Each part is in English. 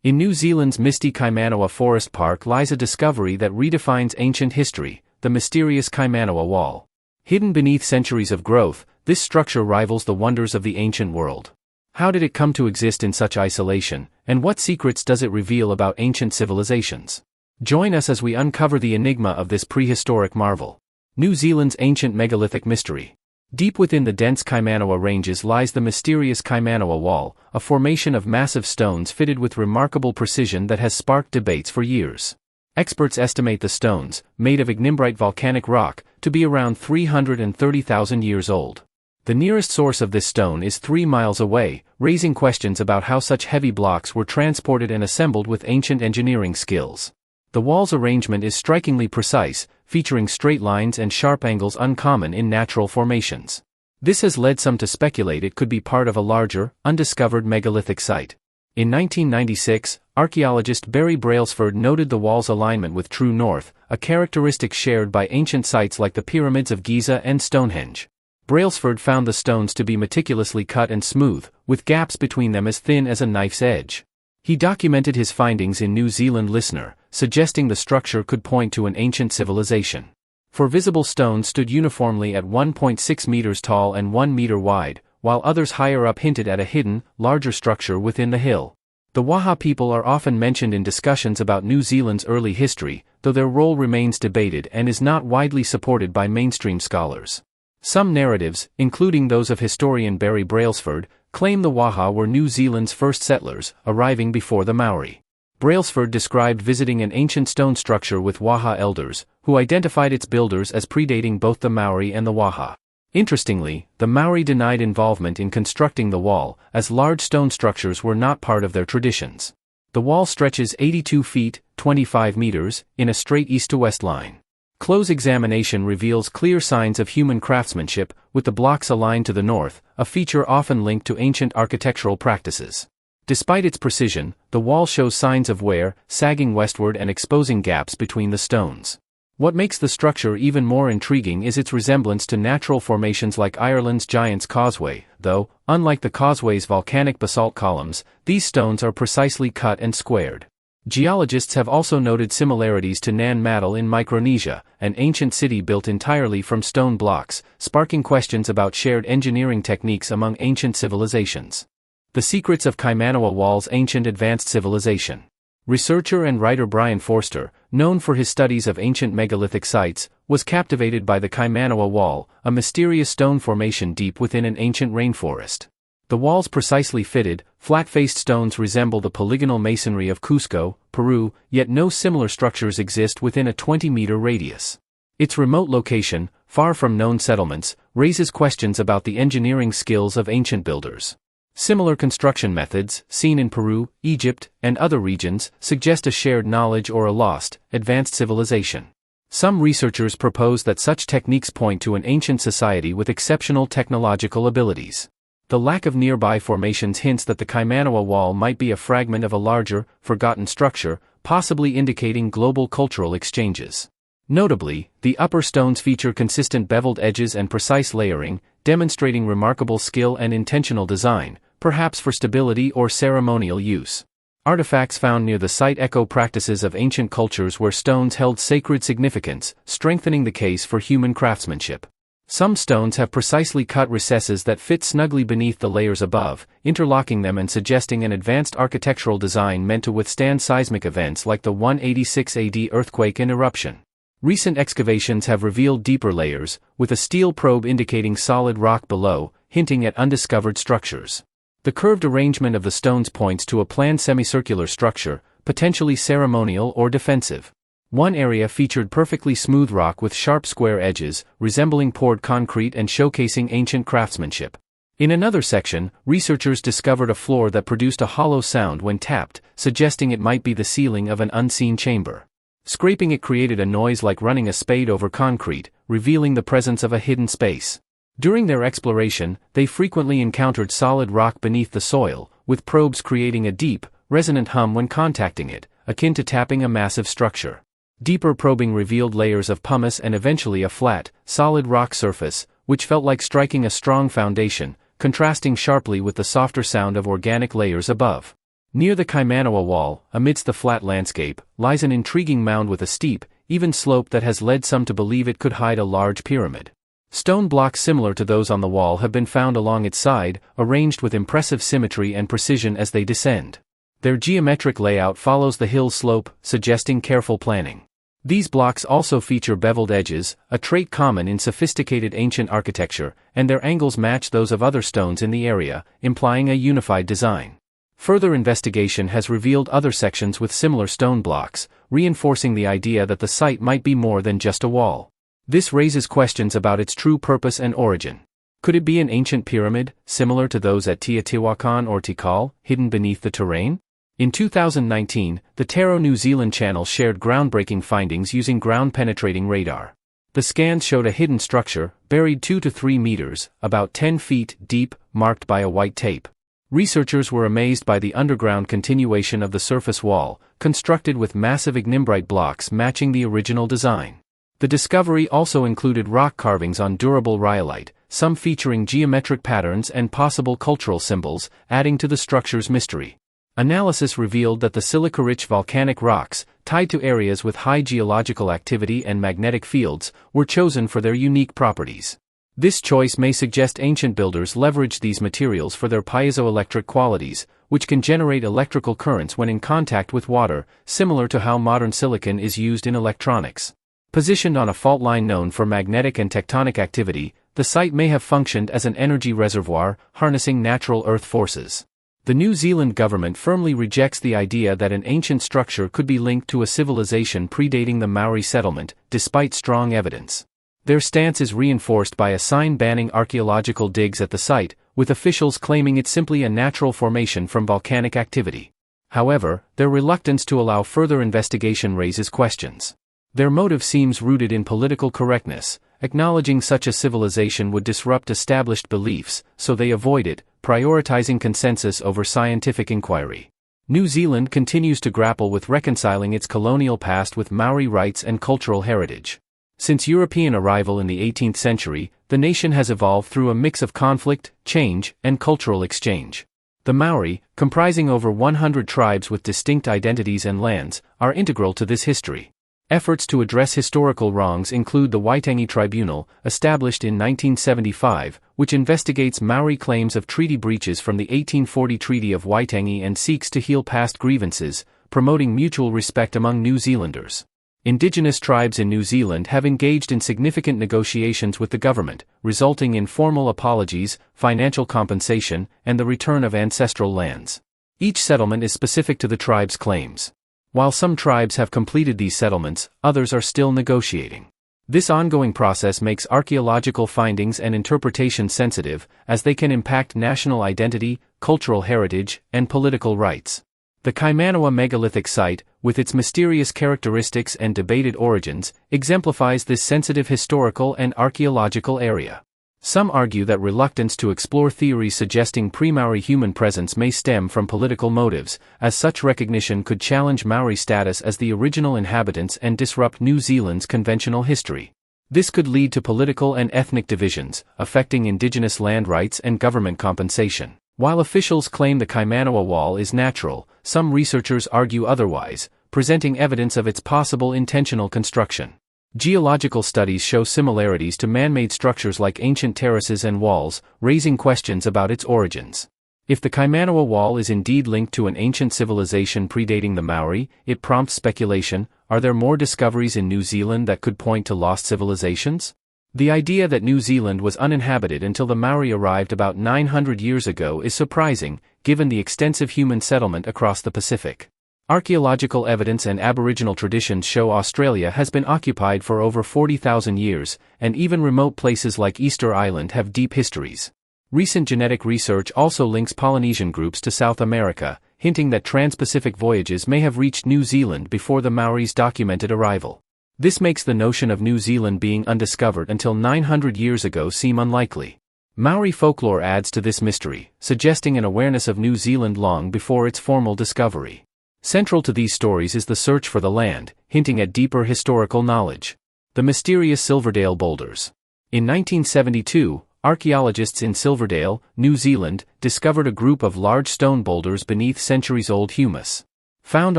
In New Zealand's misty Kaimanawa Forest Park lies a discovery that redefines ancient history, the mysterious Kaimanawa Wall. Hidden beneath centuries of growth, this structure rivals the wonders of the ancient world. How did it come to exist in such isolation, and what secrets does it reveal about ancient civilizations? Join us as we uncover the enigma of this prehistoric marvel. New Zealand's ancient megalithic mystery. Deep within the dense Kaimanawa ranges lies the mysterious Kaimanawa Wall, a formation of massive stones fitted with remarkable precision that has sparked debates for years. Experts estimate the stones, made of ignimbrite volcanic rock, to be around 330,000 years old. The nearest source of this stone is 3 miles away, raising questions about how such heavy blocks were transported and assembled with ancient engineering skills. The wall's arrangement is strikingly precise, featuring straight lines and sharp angles uncommon in natural formations. This has led some to speculate it could be part of a larger, undiscovered megalithic site. In 1996, archaeologist Barry Brailsford noted the wall's alignment with true north, a characteristic shared by ancient sites like the pyramids of Giza and Stonehenge. Brailsford found the stones to be meticulously cut and smooth, with gaps between them as thin as a knife's edge. He documented his findings in New Zealand Listener, suggesting the structure could point to an ancient civilization. For visible stones stood uniformly at 1.6 meters tall and 1 meter wide, while others higher up hinted at a hidden, larger structure within the hill. The Waha people are often mentioned in discussions about New Zealand's early history, though their role remains debated and is not widely supported by mainstream scholars. Some narratives, including those of historian Barry Brailsford, claim the Waha were New Zealand's first settlers, arriving before the Maori. Brailsford described visiting an ancient stone structure with Waha elders, who identified its builders as predating both the Maori and the Waha. Interestingly, the Maori denied involvement in constructing the wall, as large stone structures were not part of their traditions. The wall stretches 82 feet, 25 meters, in a straight east-to-west line. Close examination reveals clear signs of human craftsmanship, with the blocks aligned to the north, a feature often linked to ancient architectural practices. Despite its precision, the wall shows signs of wear, sagging westward and exposing gaps between the stones. What makes the structure even more intriguing is its resemblance to natural formations like Ireland's Giant's Causeway, though, unlike the causeway's volcanic basalt columns, these stones are precisely cut and squared. Geologists have also noted similarities to Nan Madol in Micronesia, an ancient city built entirely from stone blocks, sparking questions about shared engineering techniques among ancient civilizations. The secrets of Kaimanawa Wall's ancient advanced civilization. Researcher and writer Brian Forster, known for his studies of ancient megalithic sites, was captivated by the Kaimanawa Wall, a mysterious stone formation deep within an ancient rainforest. The wall's precisely fitted, flat-faced stones resemble the polygonal masonry of Cusco, Peru, yet no similar structures exist within a 20-meter radius. Its remote location, far from known settlements, raises questions about the engineering skills of ancient builders. Similar construction methods, seen in Peru, Egypt, and other regions, suggest a shared knowledge or a lost, advanced civilization. Some researchers propose that such techniques point to an ancient society with exceptional technological abilities. The lack of nearby formations hints that the Kaimanawa Wall might be a fragment of a larger, forgotten structure, possibly indicating global cultural exchanges. Notably, the upper stones feature consistent beveled edges and precise layering, demonstrating remarkable skill and intentional design, perhaps for stability or ceremonial use. Artifacts found near the site echo practices of ancient cultures where stones held sacred significance, strengthening the case for human craftsmanship. Some stones have precisely cut recesses that fit snugly beneath the layers above, interlocking them and suggesting an advanced architectural design meant to withstand seismic events like the 186 AD earthquake and eruption. Recent excavations have revealed deeper layers, with a steel probe indicating solid rock below, hinting at undiscovered structures. The curved arrangement of the stones points to a planned semicircular structure, potentially ceremonial or defensive. One area featured perfectly smooth rock with sharp square edges, resembling poured concrete and showcasing ancient craftsmanship. In another section, researchers discovered a floor that produced a hollow sound when tapped, suggesting it might be the ceiling of an unseen chamber. Scraping it created a noise like running a spade over concrete, revealing the presence of a hidden space. During their exploration, they frequently encountered solid rock beneath the soil, with probes creating a deep, resonant hum when contacting it, akin to tapping a massive structure. Deeper probing revealed layers of pumice and eventually a flat, solid rock surface, which felt like striking a strong foundation, contrasting sharply with the softer sound of organic layers above. Near the Kaimanawa Wall, amidst the flat landscape, lies an intriguing mound with a steep, even slope that has led some to believe it could hide a large pyramid. Stone blocks similar to those on the wall have been found along its side, arranged with impressive symmetry and precision as they descend. Their geometric layout follows the hill's slope, suggesting careful planning. These blocks also feature beveled edges, a trait common in sophisticated ancient architecture, and their angles match those of other stones in the area, implying a unified design. Further investigation has revealed other sections with similar stone blocks, reinforcing the idea that the site might be more than just a wall. This raises questions about its true purpose and origin. Could it be an ancient pyramid, similar to those at Teotihuacan or Tikal, hidden beneath the terrain? In 2019, the Taro New Zealand channel shared groundbreaking findings using ground-penetrating radar. The scans showed a hidden structure, buried 2 to 3 meters, about 10 feet deep, marked by a white tape. Researchers were amazed by the underground continuation of the surface wall, constructed with massive ignimbrite blocks matching the original design. The discovery also included rock carvings on durable rhyolite, some featuring geometric patterns and possible cultural symbols, adding to the structure's mystery. Analysis revealed that the silica-rich volcanic rocks, tied to areas with high geological activity and magnetic fields, were chosen for their unique properties. This choice may suggest ancient builders leveraged these materials for their piezoelectric qualities, which can generate electrical currents when in contact with water, similar to how modern silicon is used in electronics. Positioned on a fault line known for magnetic and tectonic activity, the site may have functioned as an energy reservoir, harnessing natural earth forces. The New Zealand government firmly rejects the idea that an ancient structure could be linked to a civilization predating the Maori settlement, despite strong evidence. Their stance is reinforced by a sign banning archaeological digs at the site, with officials claiming it's simply a natural formation from volcanic activity. However, their reluctance to allow further investigation raises questions. Their motive seems rooted in political correctness, acknowledging such a civilization would disrupt established beliefs, so they avoid it, prioritizing consensus over scientific inquiry. New Zealand continues to grapple with reconciling its colonial past with Maori rights and cultural heritage. Since European arrival in the 18th century, the nation has evolved through a mix of conflict, change, and cultural exchange. The Maori, comprising over 100 tribes with distinct identities and lands, are integral to this history. Efforts to address historical wrongs include the Waitangi Tribunal, established in 1975, which investigates Maori claims of treaty breaches from the 1840 Treaty of Waitangi and seeks to heal past grievances, promoting mutual respect among New Zealanders. Indigenous tribes in New Zealand have engaged in significant negotiations with the government, resulting in formal apologies, financial compensation, and the return of ancestral lands. Each settlement is specific to the tribe's claims. While some tribes have completed these settlements, others are still negotiating. This ongoing process makes archaeological findings and interpretation sensitive, as they can impact national identity, cultural heritage, and political rights. The Kaimanawa megalithic site, with its mysterious characteristics and debated origins, exemplifies this sensitive historical and archaeological area. Some argue that reluctance to explore theories suggesting pre-Maori human presence may stem from political motives, as such recognition could challenge Maori status as the original inhabitants and disrupt New Zealand's conventional history. This could lead to political and ethnic divisions, affecting indigenous land rights and government compensation. While officials claim the Kaimanawa Wall is natural, some researchers argue otherwise, presenting evidence of its possible intentional construction. Geological studies show similarities to man-made structures like ancient terraces and walls, raising questions about its origins. If the Kaimanawa Wall is indeed linked to an ancient civilization predating the Maori, it prompts speculation: are there more discoveries in New Zealand that could point to lost civilizations? The idea that New Zealand was uninhabited until the Maori arrived about 900 years ago is surprising, given the extensive human settlement across the Pacific. Archaeological evidence and Aboriginal traditions show Australia has been occupied for over 40,000 years, and even remote places like Easter Island have deep histories. Recent genetic research also links Polynesian groups to South America, hinting that trans-Pacific voyages may have reached New Zealand before the Maori's documented arrival. This makes the notion of New Zealand being undiscovered until 900 years ago seem unlikely. Maori folklore adds to this mystery, suggesting an awareness of New Zealand long before its formal discovery. Central to these stories is the search for the land, hinting at deeper historical knowledge. The mysterious Silverdale boulders. In 1972, Archaeologists in Silverdale, New Zealand, discovered a group of large stone boulders beneath centuries-old humus. Found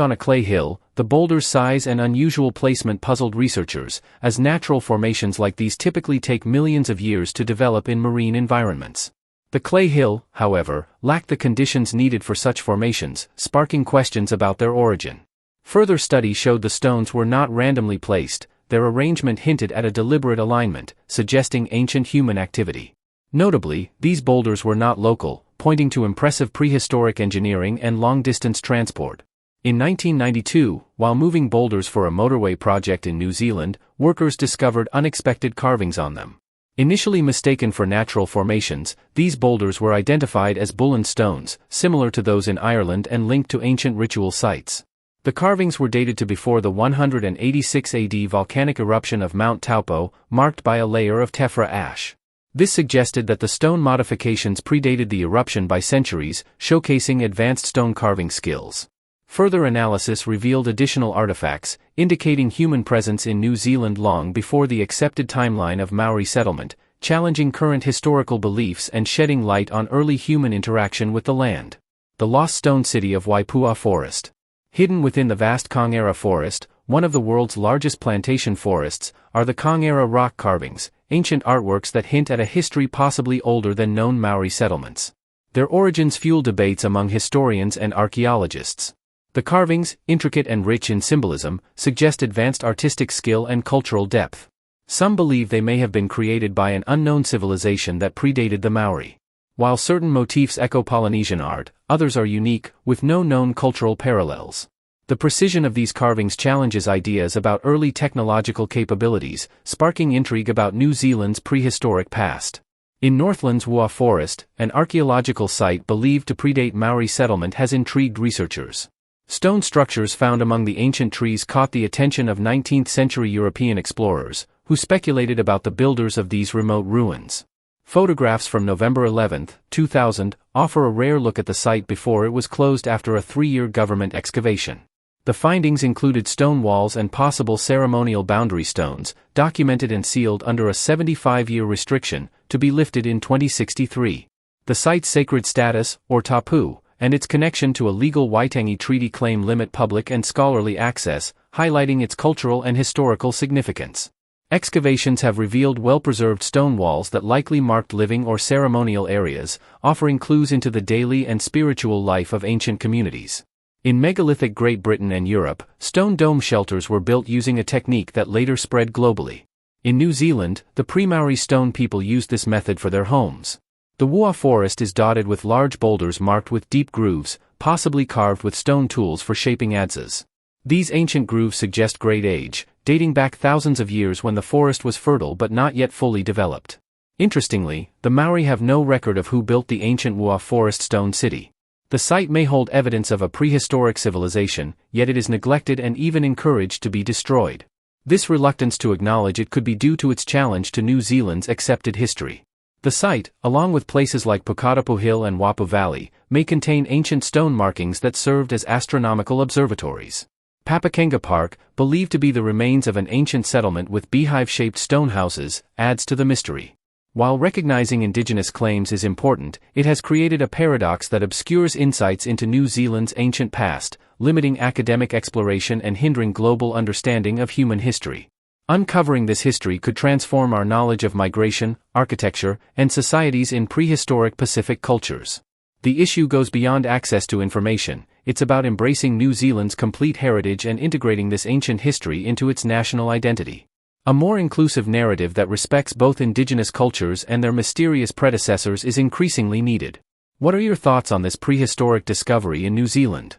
on a clay hill, the boulders' size and unusual placement puzzled researchers, as natural formations like these typically take millions of years to develop in marine environments. The clay hill, however, lacked the conditions needed for such formations, sparking questions about their origin. Further study showed the stones were not randomly placed. Their arrangement hinted at a deliberate alignment, suggesting ancient human activity. Notably, these boulders were not local, pointing to impressive prehistoric engineering and long-distance transport. In 1992, while moving boulders for a motorway project in New Zealand, workers discovered unexpected carvings on them. Initially mistaken for natural formations, these boulders were identified as Bullen stones, similar to those in Ireland and linked to ancient ritual sites. The carvings were dated to before the 186 AD volcanic eruption of Mount Taupo, marked by a layer of tephra ash. This suggested that the stone modifications predated the eruption by centuries, showcasing advanced stone carving skills. Further analysis revealed additional artifacts, indicating human presence in New Zealand long before the accepted timeline of Maori settlement, challenging current historical beliefs and shedding light on early human interaction with the land. The lost stone city of Waipua Forest. Hidden within the vast Kaimanawa Forest, one of the world's largest plantation forests, are the Kaimanawa rock carvings, ancient artworks that hint at a history possibly older than known Maori settlements. Their origins fuel debates among historians and archaeologists. The carvings, intricate and rich in symbolism, suggest advanced artistic skill and cultural depth. Some believe they may have been created by an unknown civilization that predated the Maori. While certain motifs echo Polynesian art, others are unique, with no known cultural parallels. The precision of these carvings challenges ideas about early technological capabilities, sparking intrigue about New Zealand's prehistoric past. In Northland's Wua Forest, an archaeological site believed to predate Maori settlement has intrigued researchers. Stone structures found among the ancient trees caught the attention of 19th-century European explorers, who speculated about the builders of these remote ruins. Photographs from November 11, 2000, offer a rare look at the site before it was closed after a 3-year government excavation. The findings included stone walls and possible ceremonial boundary stones, documented and sealed under a 75-year restriction, to be lifted in 2063. The site's sacred status, or tapu, and its connection to a legal Waitangi Treaty claim limit public and scholarly access, highlighting its cultural and historical significance. Excavations have revealed well-preserved stone walls that likely marked living or ceremonial areas, offering clues into the daily and spiritual life of ancient communities. In megalithic Great Britain and Europe, stone dome shelters were built using a technique that later spread globally. In New Zealand, the pre-Maori stone people used this method for their homes. The Wua forest is dotted with large boulders marked with deep grooves, possibly carved with stone tools for shaping adzes. These ancient grooves suggest great age, dating back thousands of years when the forest was fertile but not yet fully developed. Interestingly, the Maori have no record of who built the ancient Wua forest stone city. The site may hold evidence of a prehistoric civilization, yet it is neglected and even encouraged to be destroyed. This reluctance to acknowledge it could be due to its challenge to New Zealand's accepted history. The site, along with places like Pukatapu Hill and Wapu Valley, may contain ancient stone markings that served as astronomical observatories. Papakenga Park, believed to be the remains of an ancient settlement with beehive-shaped stone houses, adds to the mystery. While recognizing indigenous claims is important, it has created a paradox that obscures insights into New Zealand's ancient past, limiting academic exploration and hindering global understanding of human history. Uncovering this history could transform our knowledge of migration, architecture, and societies in prehistoric Pacific cultures. The issue goes beyond access to information, it's about embracing New Zealand's complete heritage and integrating this ancient history into its national identity. A more inclusive narrative that respects both indigenous cultures and their mysterious predecessors is increasingly needed. What are your thoughts on this prehistoric discovery in New Zealand?